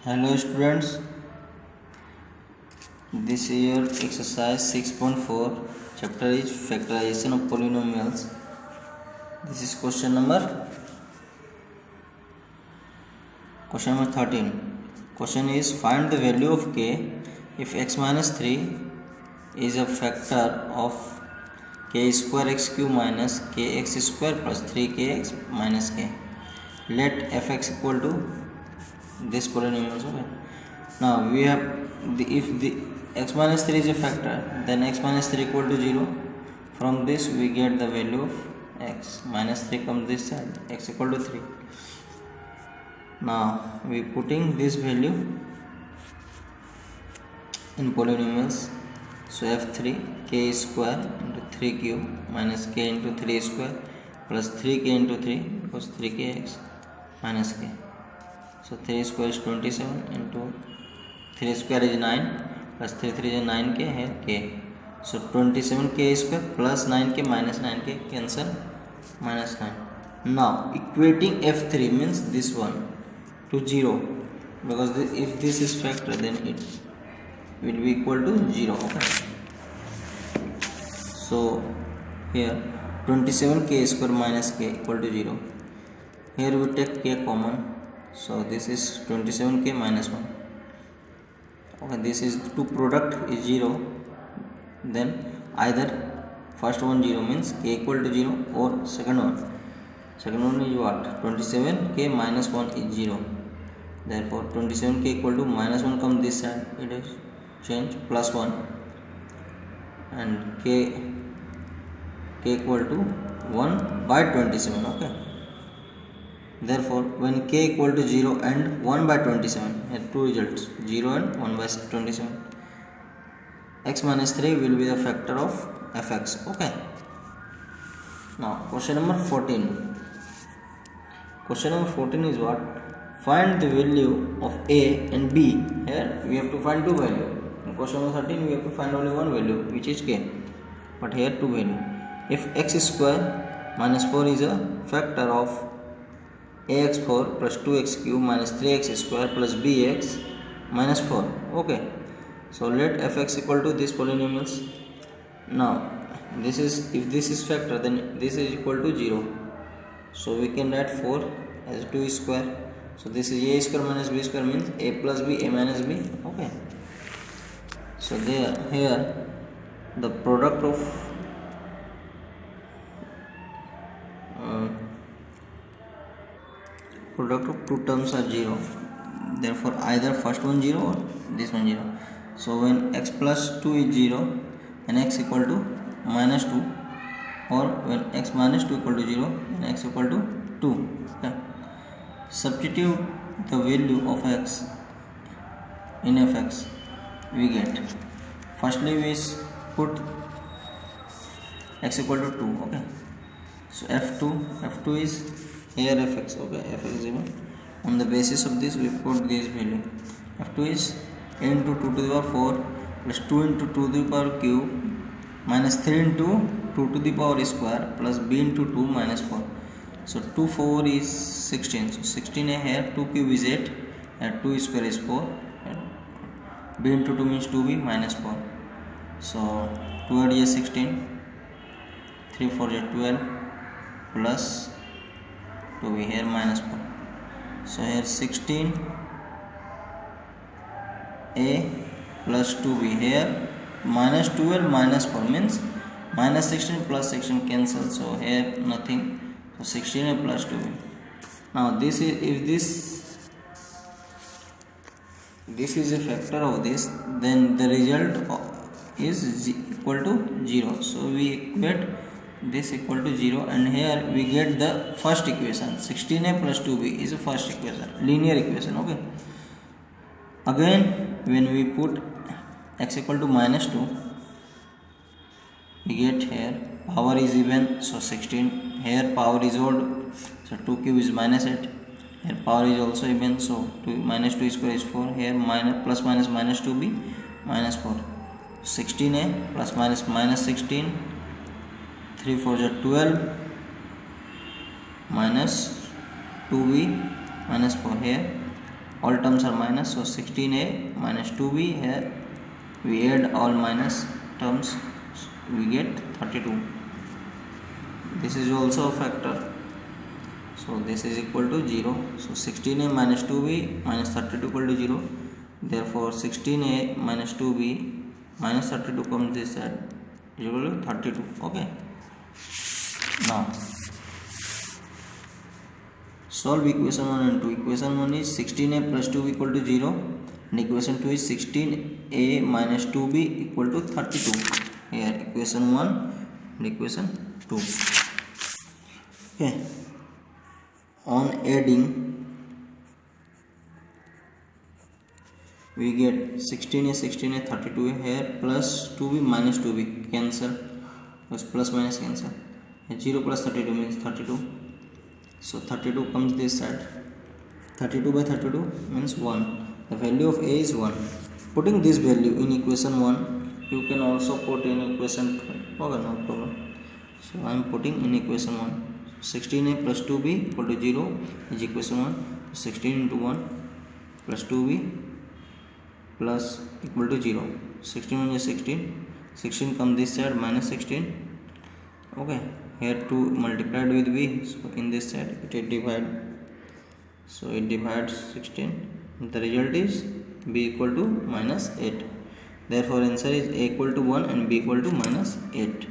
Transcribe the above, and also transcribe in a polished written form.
Hello students, this is your exercise 6.4. Chapter is factorization of polynomials. This is question number 13. Question is find the value of k if x minus 3 is a factor of k square x cube minus kx square plus 3kx minus k. Let fx equal to this polynomial. Okay. Now we have if the x minus 3 is a factor, then x minus 3 equal to 0. From this we get the value of x minus 3 comes this side, x equal to 3. Now we putting this value in polynomials. So f3 k square into 3 cube minus k into 3 square plus 3k into 3 because 3kx minus k. So 3 square is 27 into 3 square is 9 plus 3 3 is 9k here k. So 27k square plus 9k minus 9k cancel minus 9. Now equating f3 means this one to 0 because if this is factor then it will be equal to 0. Okay. So here 27k square minus k equal to 0. Here we take k common. So this is 27k minus 1. Okay, this is two product is 0. Then either first one 0 means k equal to 0 or second one. Second one is what? 27k minus 1 is 0. Therefore 27k equal to minus 1 comes this side. It is change plus 1 and k equal to 1 by 27. Okay. Therefore, when k equal to 0 and 1 by 27, here two results 0 and 1 by 27. X minus 3 will be the factor of fx. Okay. Now, question number 14. Question number 14 is what? Find the value of a and b. Here we have to find two values. In question number 13, we have to find only one value, which is k. But here two value. If x square minus 4 is a factor of ax4 plus 2x cube minus 3x square plus bx minus 4. Okay. So let fx equal to these polynomials. Now this is, if this is factor then this is equal to 0. So we can write 4 as 2 square. So this is a square minus b square means a plus b, a minus b. Okay. So there here the product of two terms are 0. Therefore either first one 0 or this one 0. So when x plus 2 is 0 and x equal to minus 2, or when x minus 2 equal to 0 and x equal to 2. Okay. Substitute the value of x in fx. We get, firstly we put x equal to 2. Okay. So f2 is here fx. Okay, fx is given. On the basis of this we put this value. F2 is a into 2 to the power 4 plus 2 into 2 to the power cube minus 3 into 2 to the power square plus b into 2 minus 4. So 2 4 is 16. So 16 here, 2 cube is 8 and 2 square is 4. B into 2 means 2b minus 4. So 2 8 is 16, 3 4 is 12 plus 2b here minus 4. So here 16 a plus 2b here minus 12 minus 4 means minus 16 plus 16 cancel. So here nothing. So 16 a plus 2b. Now this is, if this is a factor of this, then the result is equal to 0. So we equate this equal to 0 and here we get the first equation. 16a plus 2b is the first equation, linear equation. Okay. Again when we put x equal to minus 2, we get here power is even, so 16. Here power is odd, so 2 cube is minus 8. Here power is also even, so 2 minus 2 square is 4. Here minus plus minus minus 2b minus 4. 16a plus minus minus 16, 3 4 is 12 minus 2b minus 4. Here all terms are minus, so 16a minus 2b. Here we add all minus terms, we get 32. This is also a factor, so this is equal to 0. So 16a minus 2b minus 32 equal to 0. Therefore 16a minus 2b minus 32 comes this side, equal to 32. Okay, now solve equation 1 and 2. Equation 1 is 16a plus 2b equal to 0, and equation 2 is 16a minus 2b equal to 32. Here equation 1 and equation 2. Okay, on adding we get 16a 16a 32a. Here plus 2b minus 2b cancel, because plus minus cancel. 0 plus 32 means 32, so 32 comes this side. 32 by 32 means 1. The value of a is 1. Putting this value in equation 1, you can also put in equation 2. Okay, no problem. So I am putting in equation 1. 16a plus 2b equal to 0 is equation 1. 16 into 1 plus 2b plus equal to 0. 16 1 is 16. 16 come this side, minus 16. Okay, here 2 multiplied with b, so in this side it is divide, so it divides 16. The result is b equal to minus 8. Therefore answer is a equal to 1 and b equal to minus 8.